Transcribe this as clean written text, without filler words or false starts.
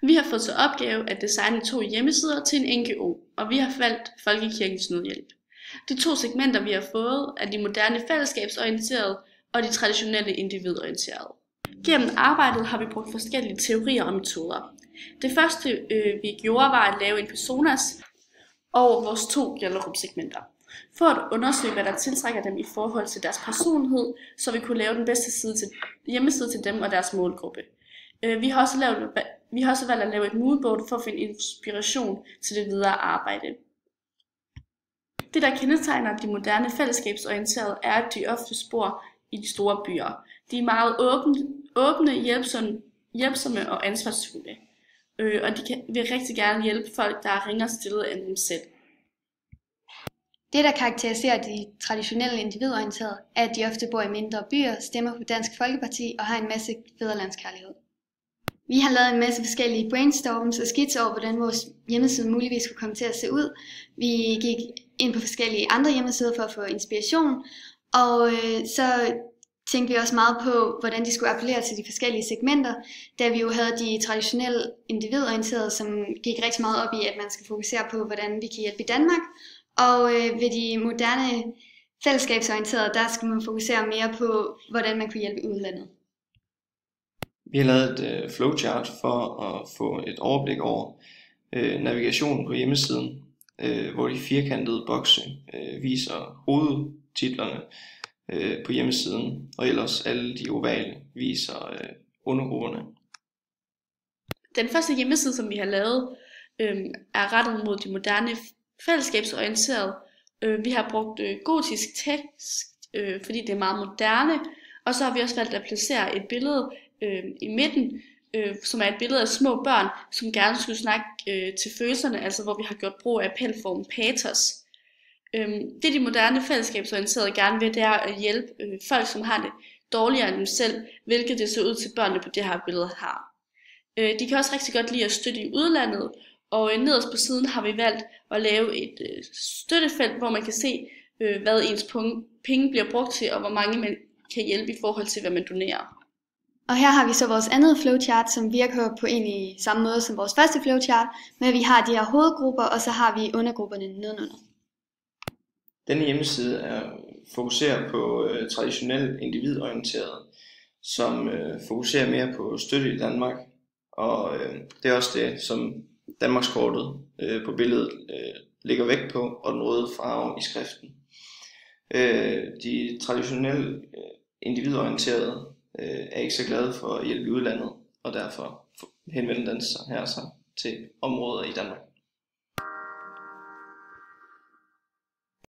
Vi har fået til opgave at designe 2 hjemmesider til en NGO, og vi har valgt Folkekirkens Nødhjælp. De 2 segmenter, vi har fået, er de moderne fællesskabsorienterede og de traditionelle individorienterede. Gennem arbejdet har vi brugt forskellige teorier og metoder. Det første, vi gjorde, var at lave en personas over vores 2 Gellerup-segmenter, for at undersøge, hvad der tiltrækker dem i forhold til deres personlighed, så vi kunne lave den bedste hjemmeside til dem og deres målgruppe. Vi har også valgt at lave et moodboard for at finde inspiration til det videre arbejde. Det, der kendetegner de moderne fællesskabsorienterede, er, at de ofte bor i de store byer. De er meget åbne, hjælpsomme og ansvarsfulde, og de vil rigtig gerne hjælpe folk, der er ringere stillet end dem selv. Det, der karakteriserer de traditionelle individorienterede, er, at de ofte bor i mindre byer, stemmer på Dansk Folkeparti og har en masse fædrelandskærlighed. Vi har lavet en masse forskellige brainstorms og skitser over, hvordan vores hjemmeside muligvis kunne komme til at se ud. Vi gik ind på forskellige andre hjemmesider for at få inspiration, og så tænkte vi også meget på, hvordan de skulle appellere til de forskellige segmenter, da vi jo havde de traditionelle individorienterede, som gik rigtig meget op i, at man skal fokusere på, hvordan vi kan hjælpe i Danmark, og ved de moderne fællesskabsorienterede, der skal man fokusere mere på, hvordan man kunne hjælpe i udlandet. Vi har lavet et flowchart for at få et overblik over navigationen på hjemmesiden, hvor de firkantede bokse viser hovedtitlerne på hjemmesiden, og ellers alle de ovale viser undergrupperne. Den første hjemmeside, som vi har lavet, er rettet mod de moderne fællesskabsorienterede. Vi har brugt gotisk tekst, fordi det er meget moderne, og så har vi også valgt at placere et billede i midten, som er et billede af små børn, som gerne skulle snakke til følelserne, altså hvor vi har gjort brug af appelformen patos. Det de moderne fællesskabsorienterede gerne vil, det er at hjælpe folk, som har det dårligere end dem selv, hvilket det ser ud til børnene på det her billede har. De kan også rigtig godt lide at støtte i udlandet, og nederst på siden har vi valgt at lave et støttefelt, hvor man kan se, hvad ens penge bliver brugt til, og hvor mange man kan hjælpe i forhold til, hvad man donerer. Og her har vi så vores andet flowchart, som virker på egentlig samme måde som vores første flowchart, men vi har de her hovedgrupper, og så har vi undergrupperne nedenunder. Denne hjemmeside er fokuseret på traditionelt individorienteret, som fokuserer mere på støtte i Danmark, og det er også det, som Danmarkskortet på billedet ligger vægt på, og den røde farve i skriften. De traditionelle individorienterede er ikke så glade for at hjælpe i udlandet, og derfor henvender den sig her til områder i Danmark.